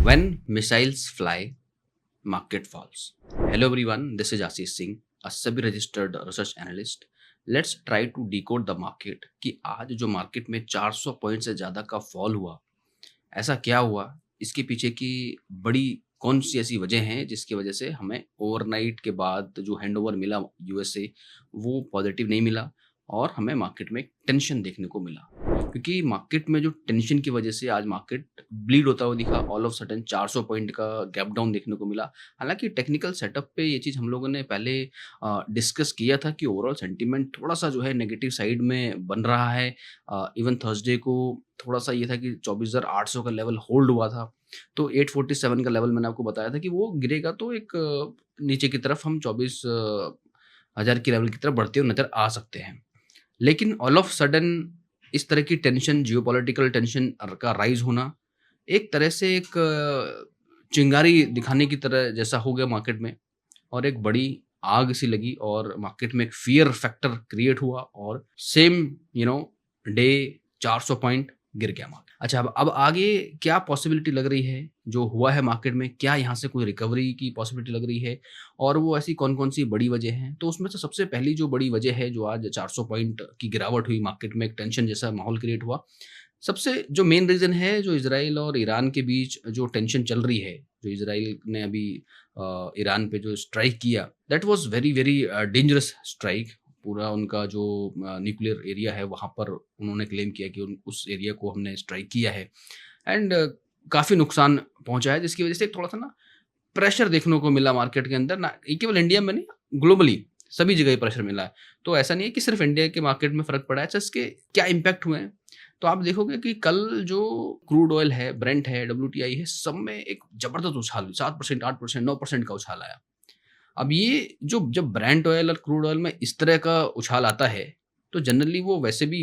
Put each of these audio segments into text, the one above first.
When missiles fly, market falls. Hello everyone, this is Ashish Singh, a SEBI registered research analyst. Let's try to decode the market कि आज जो market में 400 point से ज़्यादा का fall हुआ, ऐसा क्या हुआ? इसके पीछे की बड़ी कौन-सी ऐसी वजह हैं जिसकी वजह से हमें ओवरनाइट के बाद जो हैंडओवर मिला यूएस से, वो पॉजिटिव नहीं मिला और हमें मार्केट में टेंशन देखने को मिला। क्योंकि मार्केट में जो टेंशन की वजह से आज मार्केट ब्लीड होता हुआ दिखा, ऑल ऑफ सडन 400 पॉइंट का गैप डाउन देखने को मिला। हालाँकि टेक्निकल सेटअप पे ये चीज़ हम लोगों ने पहले डिस्कस किया था कि ओवरऑल सेंटीमेंट थोड़ा-सा जो है नेगेटिव साइड में बन रहा है। इवन थर्सडे को थोड़ा-सा ये था कि 24,800 का लेवल होल्ड हुआ था। तो 847 का लेवल मैंने आपको बताया था कि वो गिरेगा तो एक नीचे की तरफ हम 24,000 के लेवल की तरफ बढ़ते हुए नज़र आ सकते हैं। लेकिन ऑल ऑफ सडन इस तरह की टेंशन, जियोपॉलिटिकल टेंशन का राइज़ होना, एक तरह से एक चिंगारी दिखाने की तरह जैसा हो गया मार्केट में और एक बड़ी आग सी लगी और मार्केट में एक फ़ियर फैक्टर क्रिएट हुआ और सेम डे 400 पॉइंट गिर गया मार्केट। अच्छा, अब आगे क्या पॉसिबिलिटी लग रही है, जो हुआ है मार्केट में, क्या यहाँ से कोई रिकवरी की पॉसिबिलिटी लग रही है और वो ऐसी कौन-कौन सी बड़ी वजह हैं? तो उसमें से सबसे पहली जो बड़ी वजह है, जो आज 400 पॉइंट की गिरावट हुई मार्केट में, एक टेंशन जैसा माहौल क्रिएट हुआ। सबसे जो मेन रीज़न है, जो इज़राइल और ईरान के बीच जो टेंशन चल रही है, जो इज़राइल ने अभी ईरान पे जो स्ट्राइक किया, that was very, very dangerous strike. पूरा उनका जो न्यूक्लियर एरिया है, वहाँ पर उन्होंने क्लेम किया कि उस एरिया को हमने स्ट्राइक किया है एंड काफ़ी नुकसान पहुँचा है, जिसकी वजह से थोड़ा-सा ना प्रेशर देखने को मिला मार्केट के अंदर, ना केवल इंडिया में नहीं, ग्लोबली सभी जगह ही प्रेशर मिला है। तो ऐसा नहीं है कि सिर्फ इंडिया के मार्केट में फ़र्क पड़ा है। अच्छा, इसके क्या इम्पैक्ट हुए हैं? तो आप देखोगे कि कल जो क्रूड ऑयल है, ब्रेंट है, डब्ल्यूटीआई है, सब में एक ज़बरदस्त उछाल, 7%, 8%, 9% का उछाल आया। अब ये जो जब ब्रेंट ऑयल और क्रूड ऑयल में इस तरह का उछाल आता है, तो जनरली वो वैसे भी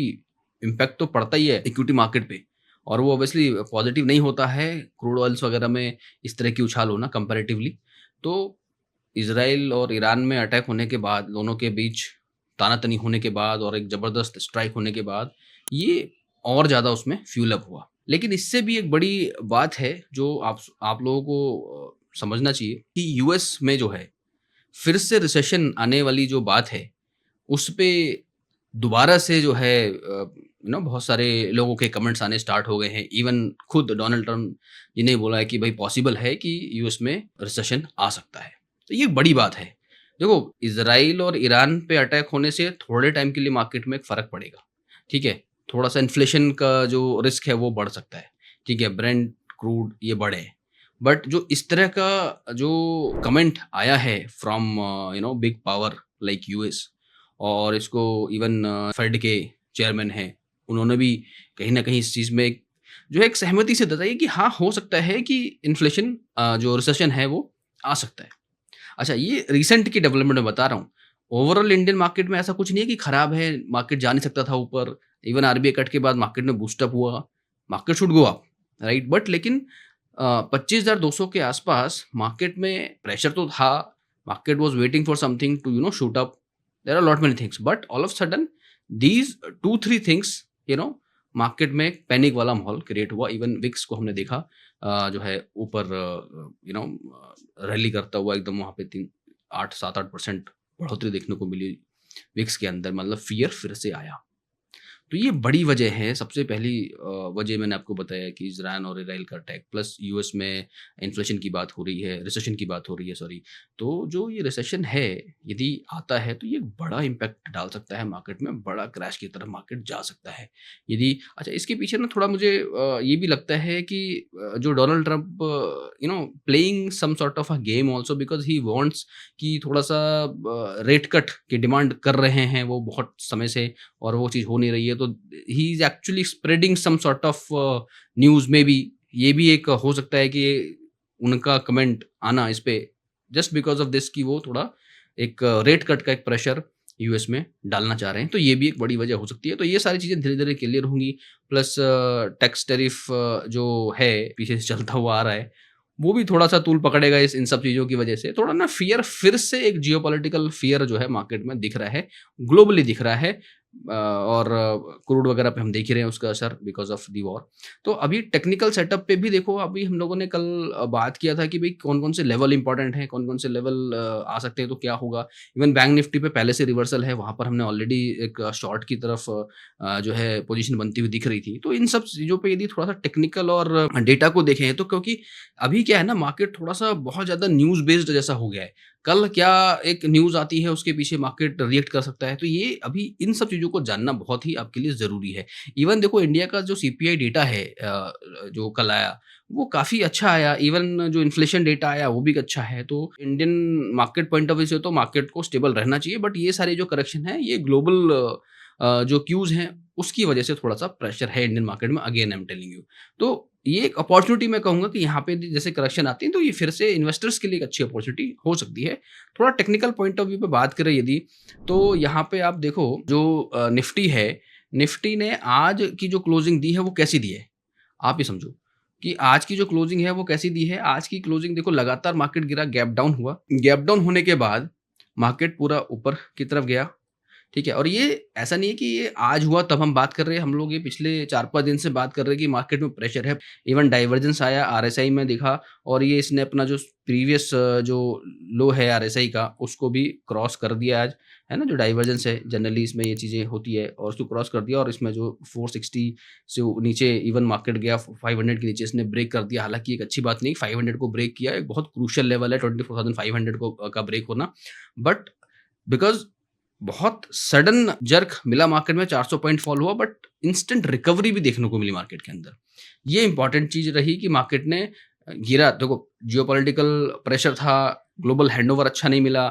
इम्पैक्ट तो पड़ता ही है इक्विटी मार्केट पे और वो ऑब्वियसली पॉजिटिव नहीं होता है क्रूड ऑयल्स वगैरह में इस तरह की उछाल होना कंपैरेटिवली। तो इज़राइल और ईरान में अटैक होने के बाद, दोनों के बीच तानातनी होने के बाद और एक ज़बरदस्त स्ट्राइक होने के बाद, ये और ज़्यादा उसमें फ्यूल अप हुआ। लेकिन इससे भी एक बड़ी बात है जो आप लोगों को समझना चाहिए कि यूएस में जो है, फिर से रिसेशन आने वाली जो बात है, उस पे दोबारा से जो है बहुत सारे लोगों के कमेंट्स आने स्टार्ट हो गए हैं। इवन खुद डोनाल्ड ट्रम्प जी ने बोला है कि भाई पॉसिबल है कि यूएस में रिसेशन आ सकता है। तो ये बड़ी बात है। देखो, इज़राइल और ईरान पे अटैक होने से थोड़े टाइम के लिए मार्केट में एक फ़र्क पड़ेगा, ठीक है? थोड़ा-सा इन्फ्लेशन का जो रिस्क है वो बढ़ सकता है, ठीक है? ब्रेंट, क्रूड ये बढ़े। बट जो इस तरह का जो कमेंट आया है from big power like US और इसको इवन फेड के चेयरमैन हैं, उन्होंने भी कहीं न कहीं इस चीज़ में जो है एक सहमति से बताई कि हाँ, हो सकता है कि इन्फ्लेशन जो रिसेशन है वो आ सकता है। अच्छा, ये रिसेंट की डेवलपमेंट मैं बता रहा हूँ। ओवरऑल इंडियन मार्केट में ऐसा कुछ नहीं है कि खराब है, मार्केट जा नहीं सकता था ऊपर। इवन आरबीआई कट के बाद मार्केट में बूस्ट अप हुआ, market should go up, right? But लेकिन 25,200 के आसपास मार्केट में प्रेशर तो था, market was waiting for something to shoot up. There are lot many things but all of sudden these 2-3 things market में एक पैनिक वाला माहौल क्रिएट हुआ। इवन विक्स को हमने देखा जो है ऊपर रैली करता हुआ एकदम वहाँ पे 7-8% बढ़ोतरी देखने को मिली विक्स के अंदर, मतलब फ़ियर फिर से आया। तो ये बड़ी वजह है। सबसे पहली वजह मैंने आपको बताया कि इज़राइल और इज़राइल का अटैक प्लस यूएस में इन्फ्लेशन की बात हो रही है, रिसेशन की बात हो रही है, सॉरी। तो जो ये रिसेशन है, यदि आता है तो ये एक बड़ा इम्पैक्ट डाल सकता है मार्केट में, बड़ा क्रैश की तरफ मार्केट जा सकता है। यदि अच्छा, इसके पीछे ना थोड़ा मुझे ये भी लगता है कि जो Donald Trump playing some sort of a game also because he wants कि थोड़ा-सा रेट कट की डिमांड कर रहे हैं वो बहुत समय से और वो चीज़ हो नहीं रही है, तो he is actually spreading some sort of news में भी। ये भी एक हो सकता है कि उनका कमेंट आना इस पे जस्ट बिकॉज़ ऑफ दिस कि वो थोड़ा एक रेट कट का एक प्रेशर यूएस में डालना चाह रहे हैं, तो ये भी एक बड़ी वजह हो सकती है। तो ये सारी चीज़ें धीरे-धीरे क्लियर होंगी प्लस टैक्स टैरिफ जो है पीछे से चलता हुआ आ रहा है, वो भी थोड़ा-सा तूल पकड़ेगा इस इन सब चीज़ों की वजह से। थोड़ा ना फ़ियर फिर से एक जियोपॉलिटिकल फ़ियर जो है मार्केट में दिख रहा है, ग्लोबली दिख रहा है। और क्रूड वगैरह पे हम देख ही रहे हैं उसका असर बिकॉज़ ऑफ द वॉर। तो अभी टेक्निकल सेटअप पे भी देखो, अभी हम लोगों ने कल बात किया था कि भई कौन-कौन से लेवल इम्पोर्टेंट हैं, कौन-कौन से लेवल आ सकते हैं तो क्या होगा। इवन बैंक निफ्टी पे पहले से रिवर्सल है, वहाँ पर हमने ऑलरेडी एक शॉर्ट की तरफ जो है पोज़ीशन बनती हुई दिख रही थी। तो इन सब चीज़ों पे यदि थोड़ा-सा टेक्निकल और डेटा को देखें तो, क्योंकि अभी क्या है ना, मार्केट थोड़ा-सा बहुत ज़्यादा न्यूज़ बेस्ड जैसा हो गया है। कल क्या एक न्यूज़ आती है, उसके पीछे मार्केट रिएक्ट कर सकता है। तो ये अभी इन सब चीज़ों को जानना बहुत ही आपके लिए ज़रूरी है। इवन देखो, इंडिया का जो सीपीआई डेटा है जो कल आया, वो काफ़ी अच्छा आया। इवन जो इन्फ्लेशन डेटा आया, वो भी अच्छा है। तो Indian market point of view से तो मार्केट को स्टेबल रहना चाहिए। बट ये सारे जो करेक्शन है, ये ग्लोबल जो क्यूज़ हैं, उसकी वजह से थोड़ा-सा प्रेशर है इंडियन मार्केट में, again I am telling you. तो ये एक अपॉर्च्युनिटी मैं कहूँगा कि यहाँ पे जैसे करेक्शन आती है, तो ये फिर से इन्वेस्टर्स के लिए एक अच्छी अपॉर्च्युनिटी हो सकती है। थोड़ा टेक्निकल पॉइंट ऑफ व्यू पे बात करें यदि, तो यहाँ पे आप देखो जो निफ्टी है, निफ्टी ने आज की जो क्लोजिंग दी है वो कैसी दी है? आप ही समझो कि आज की जो क्लोजिंग है वो कैसी दी है। आज की क्लोजिंग देखो, लगातार मार्केट गिरा, गैप डाउन हुआ। गैप डाउन होने के बाद मार्केट पूरा ऊपर की तरफ गया। ठीक है? और ये ऐसा नहीं है कि ये आज हुआ तब हम बात कर रहे हैं, हम लोग ये पिछले 4-5 दिन से बात कर रहे हैं कि मार्केट में प्रेशर है। इवन डाइवर्जेंस आया आरएसआई में दिखा, और ये इसने अपना जो प्रीवियस जो लो है आरएसआई का, उसको भी क्रॉस कर दिया आज, है ना? जो डाइवर्जेंस है जनरली इसमें ये चीज़ें होती है, और उसको क्रॉस कर दिया, और इसमें जो 460 से नीचे इवन मार्केट गया, 500 के नीचे इसने ब्रेक कर दिया। हालाँकि एक अच्छी बात नहीं, 500 को ब्रेक किया, एक बहुत क्रूशियल लेवल है 24,500 को का ब्रेक होना। बट बिकॉज़ बहुत सडन जर्क मिला मार्केट में, 400 पॉइंट फॉल हुआ, बट इंस्टेंट रिकवरी भी देखने को मिली मार्केट के अंदर। ये इंपॉर्टेंट चीज़ रही कि मार्केट ने गिरा, देखो जियोपॉलिटिकल प्रेशर था, ग्लोबल हैंडओवर अच्छा नहीं मिला,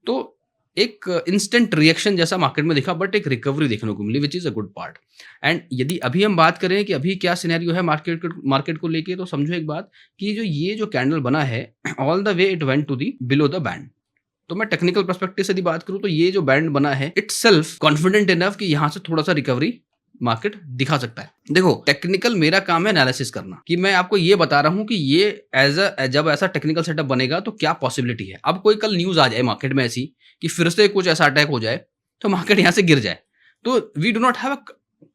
तो एक इंस्टेंट रिएक्शन जैसा मार्केट में दिखा, बट एक रिकवरी देखने को मिली, which is a good part. And यदि अभी हम बात करें कि अभी क्या सिनेरियो है मार्केट को लेके, तो समझो एक बात कि ये जो कैंडल बना है, all the way it went to the below the band. तो मैं टेक्निकल पर्सपेक्टिव से यदि बात करूँ, तो ये जो बैंड बना है, इटसेल्फ कॉन्फिडेंट इनफ कि यहाँ से थोड़ा-सा रिकवरी मार्केट दिखा सकता है। देखो, टेक्निकल मेरा काम है एनालिसिस करना, कि मैं आपको ये बता रहा हूँ कि ये जब ऐसा टेक्निकल सेटअप बनेगा तो क्या पॉसिबिलिटी है। अब कोई कल न्यूज़ आ जाए मार्केट में ऐसी कि फिर से कुछ ऐसा अटैक हो जाए, तो मार्केट यहाँ से गिर जाए, तो we do not have a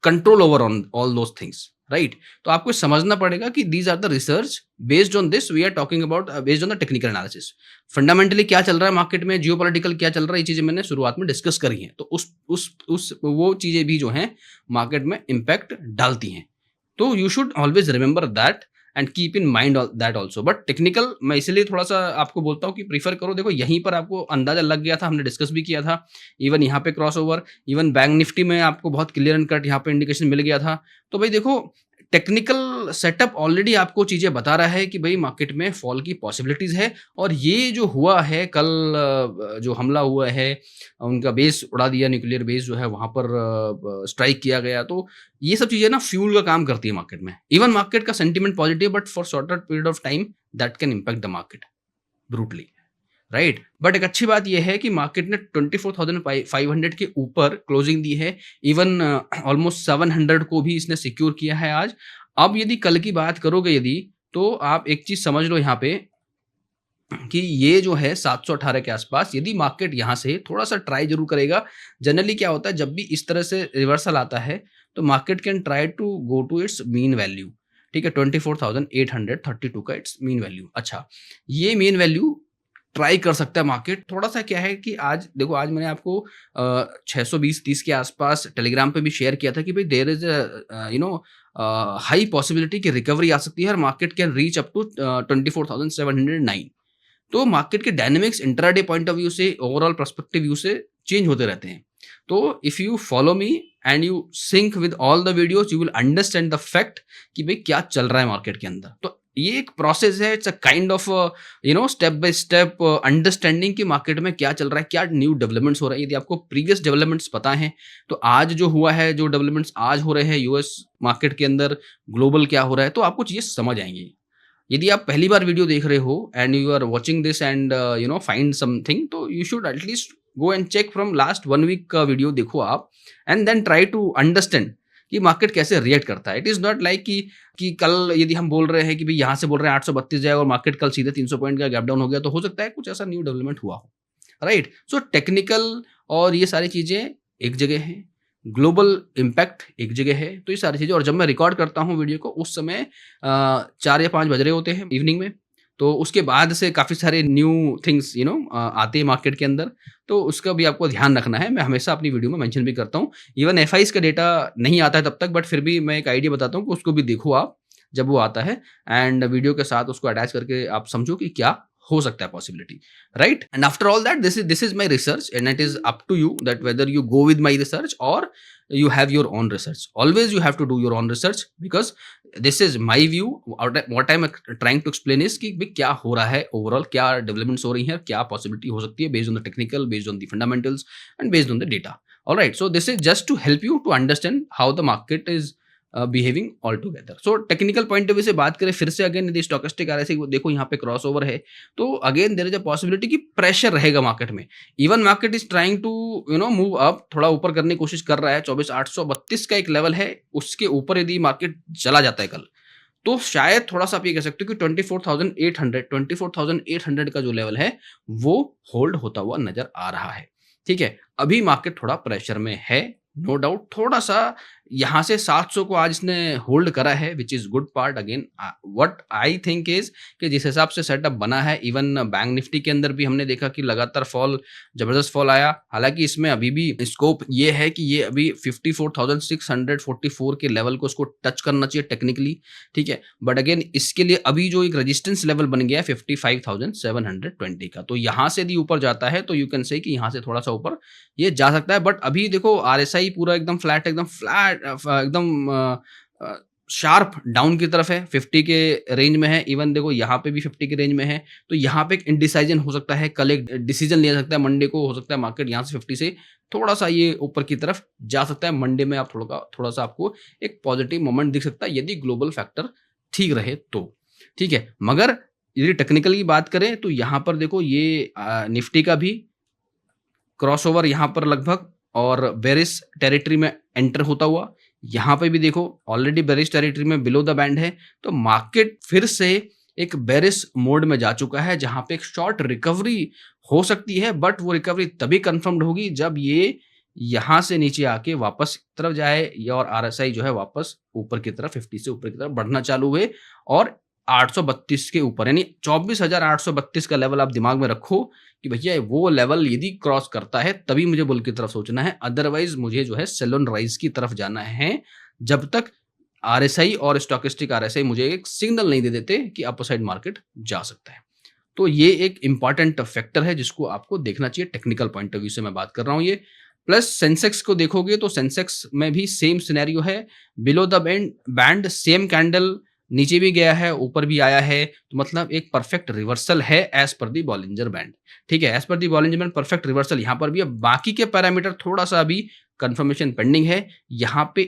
control over on all those things, right? तो आपको समझना पड़ेगा कि these are the research, based on this we are talking about, based on the technical analysis. Fundamentally क्या चल रहा है मार्केट में, जियोपॉलिटिकल क्या चल रहा है, ये चीज़ें मैंने शुरुआत में डिस्कस करी हैं। तो उस वो चीज़ें भी जो हैं मार्केट में इम्पैक्ट डालती हैं। तो you should always remember that and keep in mind that also. But technical मैं इसीलिए थोड़ा-सा आपको बोलता हूँ कि प्रेफ़र करो। देखो, यहीं पर आपको अंदाज़ा लग गया था, हमने डिस्कस भी किया था। इवन यहाँ पे क्रॉसओवर, इवन बैंक निफ्टी में आपको बहुत क्लियर एंड कट यहाँ पे इंडिकेशन मिल गया था। तो भाई देखो, टेक्निकल सेटअप ऑलरेडी आपको चीज़ें बता रहा है कि भई मार्केट में फॉल की पॉसिबिलिटीज़ है, और ये जो हुआ है कल, जो हमला हुआ है, उनका बेस उड़ा दिया, न्यूक्लियर बेस जो है वहाँ पर स्ट्राइक किया गया, तो ये सब चीज़ें ना फ्यूल का काम करती है मार्केट में। इवन मार्केट का sentiment positive, but for shorter period of time that can impact the market brutally, right? But एक अच्छी बात ये है कि मार्केट ने 24,500 के ऊपर क्लोजिंग दी है। इवन ऑलमोस्ट 700 को भी इसने सिक्योर किया है आज। अब यदि कल की बात करोगे यदि, तो आप एक चीज़ समझ लो यहाँ पे कि ये जो है 718 के आसपास, यदि मार्केट यहाँ से थोड़ा-सा ट्राई ज़रूर करेगा। जनरली क्या होता है, जब भी इस तरह से रिवर्सल आता है, तो market can try to go to its mean value, ठीक है? 24,832 का इट्स मीन वैल्यू। अच्छा, ये मीन वैल्यू ट्राई कर सकता है मार्केट। थोड़ा-सा क्या है कि आज देखो, आज मैंने आपको 620-30 के आसपास टेलीग्राम पे भी शेयर किया था कि भई देयर इज़ हाई पॉसिबिलिटी कि रिकवरी आ सकती है, और market can reach up to 24,709। तो मार्केट के dynamics intraday point of view से, ओवरऑल पर्सपेक्टिव व्यू से चेंज होते रहते हैं। तो if you follow me and you sync with all the videos, you will understand the fact कि भाई क्या चल रहा है मार्केट के अंदर। तो ये एक प्रोसेस है, it's a kind of step by step understanding कि मार्केट में क्या चल रहा है, क्या न्यू डेवलपमेंट्स हो रहे हैं। यदि आपको प्रीवियस डेवलपमेंट्स पता हैं, तो आज जो हुआ है, जो डेवलपमेंट्स आज हो रहे हैं यूएस मार्केट के अंदर, ग्लोबल क्या हो रहा है, तो आपको चीज़ें समझ आएंगी। यदि आप पहली बार वीडियो देख रहे हो and you are watching this and find something, तो you should at least go and check from last 1 week का वीडियो देखो आप, and then try to understand कि मार्केट कैसे रिएक्ट करता है। इट इज़ नॉट लाइक कि कल यदि हम बोल रहे हैं कि भाई यहाँ से बोल रहे हैं 832 जाए और मार्केट कल सीधे 300 पॉइंट का गैप डाउन हो गया, तो हो सकता है कुछ ऐसा न्यू डेवलपमेंट हुआ हो, राइट? सो टेक्निकल और ये सारी चीज़ें एक जगह हैं, ग्लोबल इम्पैक्ट एक जगह है, तो ये सारी चीज़ें। और जब मैं रिकॉर्ड करता हूँ वीडियो को उस समय 4 या 5 बज रहे होते हैं इवनिंग में, तो उसके बाद से काफ़ी सारे न्यू थिंग्स आते हैं मार्केट के अंदर, तो उसका भी आपको ध्यान रखना है। मैं हमेशा अपनी वीडियो में मेंशन भी करता हूँ। इवन एफआईज़ का डेटा नहीं आता है तब तक, बट फिर भी मैं एक आइडिया बताता हूँ कि उसको भी देखो आप, जब वो आता है, एंड वीडियो के साथ उसको अटैच करके आप समझो कि क्या हो सकता है possibility, right? And after all that, this is my research and it is up to you that whether you go with my research और you have your own research. Always you have to do your own research, because this is my view. What I'm trying to explain is कि भाई क्या हो रहा है overall, क्या developments हो रही हैं, क्या पॉसिबिलिटी हो सकती है based on the technical, based on the fundamentals and based on the data. Alright, so this is just to help you to understand how the market is behaving all together. So technical point of view से बात करें फिर से, again यदि stochastic RSI देखो यहाँ पे cross over है, तो again there is a possibility कि प्रेशर रहेगा मार्केट में। Even market is trying to move up, थोड़ा ऊपर करने की कोशिश कर रहा है। 24,832 का एक लेवल है, उसके ऊपर यदि मार्केट चला जाता है कल, तो शायद थोड़ा सा आप ये कह सकते हो कि 24,800 का जो लेवल है वो होल्ड होता हुआ नजर आ रहा है। ठीक है, अभी मार्केट थोड़ा प्रेशर में है, नो डाउट। थोड़ा सा यहाँ से 700 को आज इसने होल्ड करा है, which is good part. Again what I think is कि जिस हिसाब से सेटअप बना है, इवन बैंक निफ्टी के अंदर भी हमने देखा कि लगातार फॉल, जबरदस्त फॉल आया। हालांकि इसमें अभी भी स्कोप ये है कि ये अभी 54,644 के लेवल को उसको टच करना चाहिए टेक्निकली, ठीक है। बट अगेन इसके लिए अभी जो एक रेजिस्टेंस लेवल बन गया है 55,720 का, तो यहाँ से यदि ऊपर जाता है तो यू कैन से कि यहाँ से थोड़ा सा ऊपर ये जा सकता है। बट अभी देखो आरएसआई पूरा एकदम फ्लैट, एकदम शार्प डाउन की तरफ है, 50 के रेंज में है। इवन देखो यहाँ पे भी 50 के रेंज में है, तो यहाँ पे एक इंडिसाइजन हो सकता है, कल एक डिसीजन लिया सकता है, मंडे को हो सकता है मार्केट यहाँ से 50 से थोड़ा सा ये ऊपर की तरफ जा सकता है। मंडे में आप थोड़ा सा आपको एक पॉजिटिव मोमेंट दिख सकता है यदि ग्लोबल फैक्टर ठीक रहे तो, ठीक है। मगर यदि टेक्निकल की बात करें तो यहाँ पर देखो ये निफ्टी का भी क्रॉसओवर यहाँ पर लगभग और बेरिश टेरिटरी में एंटर होता हुआ, यहाँ पे भी देखो ऑलरेडी बेरिश टेरिटरी में बिलो द बैंड है, तो मार्केट फिर से एक बेरिश मोड में जा चुका है, जहां पे एक शॉर्ट रिकवरी हो सकती है। बट वो रिकवरी तभी कंफर्म्ड होगी जब ये यहाँ से नीचे आके वापस तरफ जाए, या और आरएसआई जो है वापस ऊपर की तरफ 50 से ऊपर की तरफ बढ़ना चालू हुए और 832 के ऊपर, यानी 24,832 का लेवल आप दिमाग में रखो कि भैया वो लेवल यदि क्रॉस करता है तभी मुझे बुल की तरफ सोचना है, अदरवाइज मुझे जो है सेल ऑन राइज की तरफ जाना है, जब तक आरएसआई और स्टोकेस्टिक आरएसआई मुझे एक सिग्नल नहीं दे देते कि अपर साइड मार्केट जा सकता है। तो ये एक इंपॉर्टेंट फैक्टर है जिसको आपको देखना चाहिए टेक्निकल पॉइंट ऑफ व्यू से मैं बात कर रहा हूँ ये। प्लस सेंसेक्स को देखोगे तो सेंसेक्स में भी सेम सिनेरियो है, below the band same candle नीचे भी गया है, ऊपर भी आया है, तो मतलब एक परफेक्ट रिवर्सल है एज पर दी बॉलिंजर बैंड, ठीक है। एज पर दी बॉलिंजर बैंड परफेक्ट रिवर्सल यहाँ पर भी। अब बाकी के पैरामीटर थोड़ा सा अभी कंफर्मेशन पेंडिंग है। यहाँ पे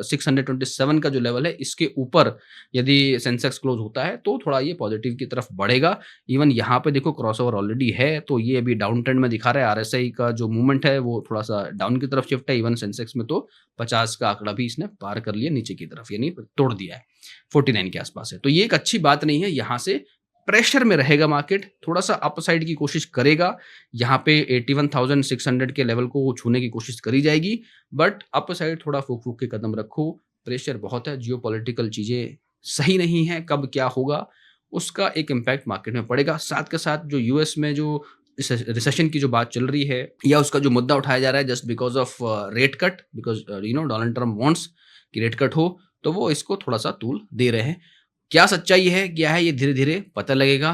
627 का जो लेवल है, इसके ऊपर यदि सेंसेक्स क्लोज होता है तो थोड़ा ये पॉजिटिव की तरफ बढ़ेगा। इवन यहाँ पे देखो क्रॉसओवर ऑलरेडी है, तो ये अभी डाउन ट्रेंड में दिखा रहा है। आरएसआई का जो मूवमेंट है वो थोड़ा सा डाउन की तरफ शिफ्ट है। इवन सेंसेक्स में तो 50 का आंकड़ा भी इसने पार कर लिया नीचे की तरफ, यानी तोड़ दिया है, 49 के आसपास है। तो ये एक अच्छी बात नहीं है। यहाँ से प्रेशर में रहेगा मार्केट, थोड़ा सा अप साइड की कोशिश करेगा। यहाँ पे 81,600 के लेवल को छूने की कोशिश करी जाएगी, बट अप साइड थोड़ा फूक फूक के कदम रखो। प्रेशर बहुत है, जियोपॉलिटिकल चीजें सही नहीं है, कब क्या होगा उसका एक इम्पैक्ट मार्केट में पड़ेगा। साथ के साथ जो यूएस में जो रिसेशन की जो बात चल रही है, या उसका जो मुद्दा उठाया जा रहा है just because of rate cut, because Donald Trump wants कि रेट कट हो, तो वो इसको थोड़ा सा तूल दे रहे हैं। क्या सच्चाई है, क्या है, ये धीरे धीरे पता लगेगा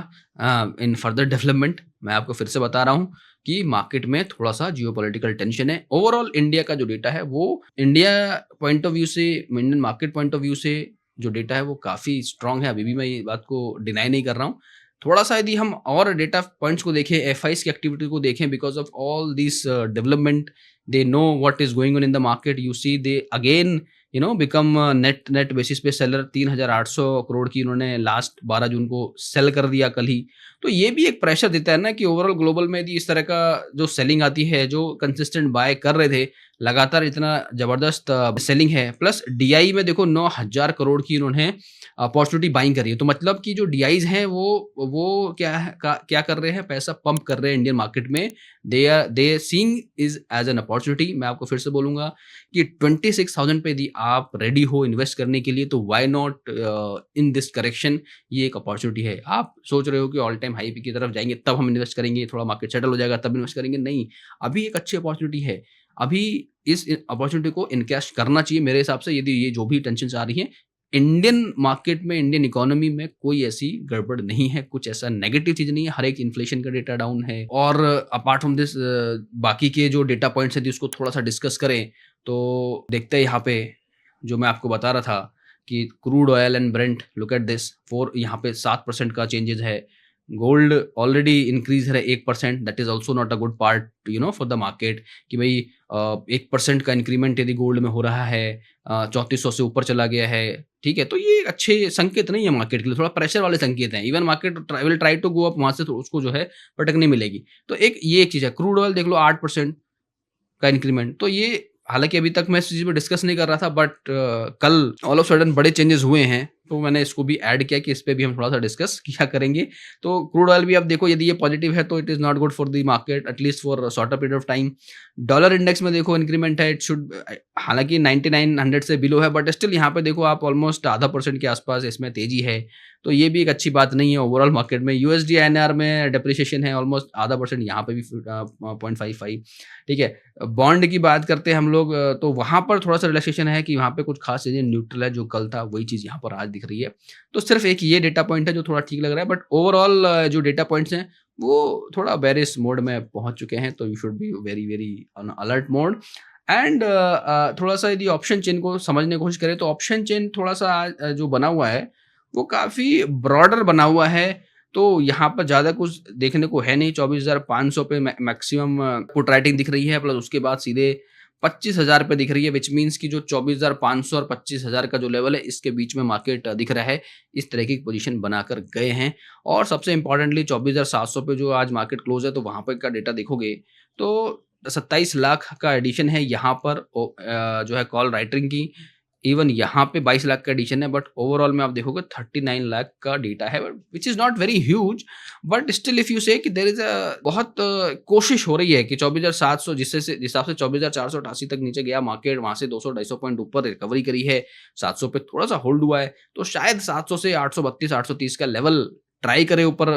इन फर्दर डेवलपमेंट। मैं आपको फिर से बता रहा हूँ कि मार्केट में थोड़ा सा जियोपॉलिटिकल टेंशन है। ओवरऑल इंडिया का जो डेटा है वो इंडिया पॉइंट ऑफ व्यू से, Indian market point of view से जो डेटा है वो काफ़ी स्ट्रांग है। अभी भी मैं ये बात को डिनाई नहीं कर रहा हूँ। थोड़ा सा यदि हम और डेटा पॉइंट्स को देखें, एफआईस की एक्टिविटी को देखें, because of all this development they know what is going on in the market. You see they again become net basis पे सेलर। 3,800 करोड़ की उन्होंने लास्ट 12 जून को सेल कर दिया कल ही। तो ये भी एक प्रेशर देता है ना कि ओवरऑल ग्लोबल में यदि इस तरह का जो सेलिंग आती है, जो कंसिस्टेंट बाय कर रहे थे, लगातार इतना ज़बरदस्त सेलिंग है, प्लस डीआई में देखो 9,000 करोड़ की इन्होंने अपॉर्चुनिटी बाइंग करी है। तो मतलब कि जो डीआईज़ हैं वो क्या कर रहे हैं, पैसा पंप कर रहे हैं इंडियन मार्केट में। They seeing is as an opportunity. मैं आपको फिर से बोलूँगा कि 26,000 पे यदि आप रेडी हो इन्वेस्ट करने के लिए, तो why not in this correction. ये एक अपॉर्चुनिटी है। आप सोच रहे हो कि ऑल टाइम हाई की तरफ जाएँगे तब हम इन्वेस्ट करेंगे, थोड़ा मार्केट सेटल हो जाएगा तब इन्वेस्ट करेंगे, नहीं। अभी एक अच्छी अपॉर्चुनिटी है। अभी इस अपॉर्चुनिटी को इनकैश करना चाहिए मेरे हिसाब से, यदि ये जो भी टेंशन्स आ रही हैं। इंडियन मार्केट में, इंडियन इकोनॉमी में कोई ऐसी गड़बड़ नहीं है, कुछ ऐसा नेगेटिव चीज़ नहीं है, हर एक इन्फ्लेशन का डेटा डाउन है। और अपार्ट फ्रॉम दिस बाकी के जो डेटा पॉइंट्स हैं यदि उसको थोड़ा-सा डिस्कस करें, तो देखते हैं यहाँ पे जो मैं आपको बता रहा था कि crude oil and Brent, look at this, 4 यहाँ पे 7% का चेंजेज़ है। गोल्ड ऑलरेडी इंक्रीज़ है 1%, that is also not a good part for the market कि भई 1% का इंक्रीमेंट यदि गोल्ड में हो रहा है, 3400 से ऊपर चला गया है, ठीक है? तो ये अच्छे संकेत नहीं है मार्केट के लिए, थोड़ा प्रेशर वाले संकेत हैं। Even market will try to go up, वहाँ से तो उसको जो है पटकनी मिलेगी। तो ये एक चीज़ है। क्रूड ऑयल देख लो 8% का इंक्रीमेंट, तो ये हालाँकि अभी तक मैं इस चीज़ पे डिस्कस नहीं कर रहा था, बट कल ऑल ऑफ सडन बड़े चेंजेस हुए हैं, तो मैंने इसको भी ऐड किया कि इस पे भी हम थोड़ा-सा डिस्कस किया करेंगे। तो क्रूड ऑयल भी अब देखो यदि ये पॉजिटिव है तो it is not good for the market, at least for shorter period of time. Dollar index में देखो इंक्रीमेंट है, इट शुड हालाँकि 9900 से बिलो है, बट स्टिल यहाँ पे देखो आप ऑलमोस्ट आधा % के आसपास इसमें तेज़ी है, तो ये भी एक अच्छी बात नहीं है ओवरऑल मार्केट में। यूएसडी आईएनआर में डेप्रिसिएशन है ऑलमोस्ट आधा % यहाँ पे भी 0.55, ठीक है। बॉन्ड की बात करते हैं हम लोग, तो वहाँ पर थोड़ा-सा रिलैक्सेशन है कि वहाँ पे कुछ खास चीज़ें न्यूट्रल है, जो कल था वही चीज़ यहाँ पर आज दिख रही है। तो सिर्फ़ एक ये डेटा पॉइंट है जो थोड़ा ठीक लग रहा है, बट ओवरऑल जो डेटा पॉइंट्स हैं वो थोड़ा बेयरिश मोड में पहुँच चुके हैं, तो you should be very, very on alert mode. And थोड़ा-सा यदि ऑप्शन चेन को समझने की कोशिश करें, तो ऑप्शन चेन थोड़ा-सा जो बना हुआ है, वो काफ़ी ब्रॉडर बना हुआ है। तो यहाँ पर ज़्यादा कुछ देखने को है नहीं। 24,500 पे मैक्सिमम पुट राइटिंग दिख रही है, प्लस उसके बाद सीधे 25,000 पे दिख रही है, व्हिच मीन्स कि जो 24,500 और 25,000 का जो लेवल है, इसके बीच में मार्केट दिख रहा है। इस तरह की पोजीशन बनाकर गए हैं। और सबसे इम्पोर्टेंटली 24,700 पे जो आज मार्केट क्लोज़ है, तो वहाँ पे का डेटा देखोगे तो 27 लाख का एडिशन है यहाँ पर जो है कॉल राइटिंग की। इवन यहाँ पे 22 लाख का एडिशन है, बट ओवरऑल में आप देखोगे 39 लाख का डेटा है, which is not very huge, but still if you से कि देयर इज़ बहुत कोशिश हो रही है कि 24,700 जिस हिसाब से 24,488 तक नीचे गया मार्केट, वहाँ से 200-250 पॉइंट ऊपर रिकवरी करी है, 700 पे थोड़ा-सा होल्ड हुआ है, तो शायद 700 से 832-830 का लेवल ट्राई करे ऊपर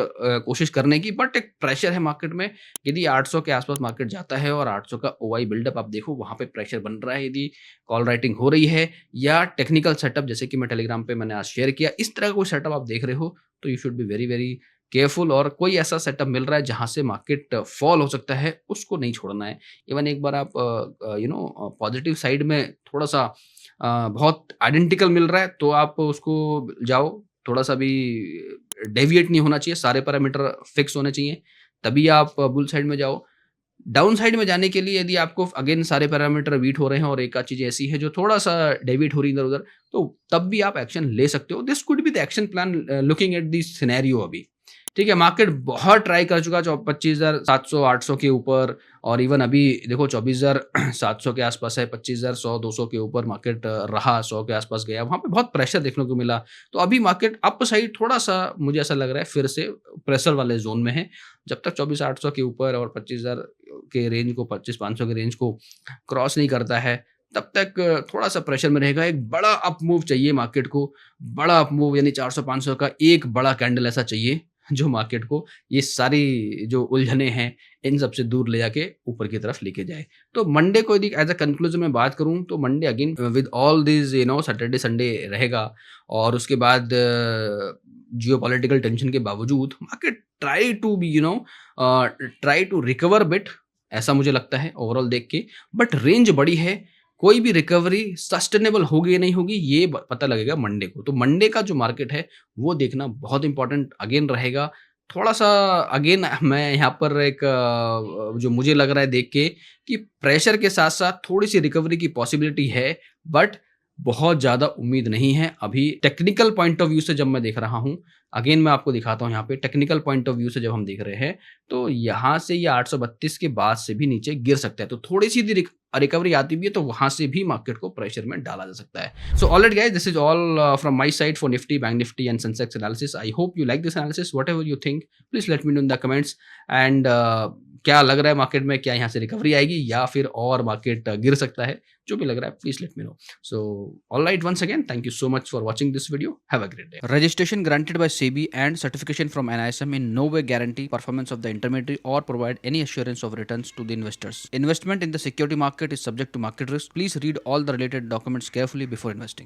कोशिश करने की, बट एक प्रेशर है मार्केट में। यदि 800 के आसपास मार्केट जाता है और 800 का ओआई बिल्डअप आप देखो, वहाँ पे प्रेशर बन रहा है यदि कॉल राइटिंग हो रही है, या टेक्निकल सेटअप जैसे कि मैं टेलीग्राम पे मैंने आज शेयर किया, इस तरह का कोई सेटअप आप देख रहे हो, तो you should be very, very careful. और कोई ऐसा सेटअप मिल रहा है जहाँ से मार्केट फॉल हो सकता है, उसको नहीं छोड़ना है। इवन एक बार आप पॉजिटिव साइड में थोड़ा-सा बहुत आइडेंटिकल मिल रहा है, तो आप उसको जाओ, थोड़ा-सा भी डेविएट नहीं होना चाहिए, सारे पैरामीटर फिक्स होने चाहिए, तभी आप बुल साइड में जाओ। डाउन साइड में जाने के लिए यदि आपको अगेन सारे पैरामीटर बीट हो रहे हैं और एक आध चीज़ ऐसी है जो थोड़ा-सा डेविएट हो रही है इधर-उधर, तो तब भी आप एक्शन ले सकते हो। This could be the action plan looking at the scenario अभी। ठीक है, मार्केट बहुत ट्राई कर चुका 25,700 800 के ऊपर, और इवन अभी देखो 24,700 के आसपास है, 25,100 200 के ऊपर मार्केट रहा, 100 के आसपास गया, वहाँ पे बहुत प्रेशर देखने को मिला। तो अभी मार्केट अप साइड थोड़ा-सा मुझे ऐसा लग रहा है फिर से प्रेशर वाले ज़ोन में है। जब तक 24,800 के ऊपर और 25,000 के रेंज को, 25,500 के रेंज को क्रॉस नहीं करता है, तब तक थोड़ा-सा प्रेशर में रहेगा। एक बड़ा अप मूव चाहिए मार्केट को, बड़ा अप मूव यानी 400-500 का एक बड़ा कैंडल ऐसा चाहिए जो मार्केट को ये सारी जो उलझने हैं, इन सब से दूर ले जाके ऊपर की तरफ लेके जाए। तो मंडे को यदि एज़ अ कंक्लूज़न मैं बात करूँ, तो Monday again with all this Saturday Sunday रहेगा, और उसके बाद जियोपॉलिटिकल टेंशन के बावजूद market try to be try to recover bit, ऐसा मुझे लगता है ओवरऑल देख के। बट रेंज बड़ी है, कोई भी रिकवरी सस्टेनेबल होगी या नहीं होगी, ये पता लगेगा मंडे को। तो मंडे का जो मार्केट है वो देखना बहुत इंपॉर्टेंट अगेन रहेगा। थोड़ा-सा अगेन मैं यहाँ पर एक जो मुझे लग रहा है देख के कि प्रेशर के साथ-साथ थोड़ी-सी रिकवरी की पॉसिबिलिटी है, बट बहुत ज़्यादा उम्मीद नहीं है। अभी टेक्निकल पॉइंट ऑफ व्यू से जब मैं देख रहा हूँ, अगेन मैं आपको दिखाता हूँ यहाँ पे टेक्निकल पॉइंट ऑफ व्यू से जब हम देख रहे हैं, तो यहाँ से ये 832 के बाद से भी नीचे गिर सकता है। तो थोड़ी-सी यदि रिकवरी आती भी है तो वहाँ से भी मार्केट को प्रेशर में डाला जा सकता है। So alright guys, this is all from my side for Nifty, bank Nifty and Sensex analysis. I hope you like this analysis. Whatever you think, please let me know in the comments. And क्या लग रहा है market में, क्या यहाँ से recovery आएगी या फिर और मार्केट गिर सकता है? जो भी लग रहा है please let me know. So all right, once again, thank you so much for watching this video. Have a great day. Registration granted by SEBI and certification from NISM in no way guarantee performance of the intermediary or provide any assurance of returns to the investors. Investment in the security market is subject to market risk. Please read all the related documents carefully before investing.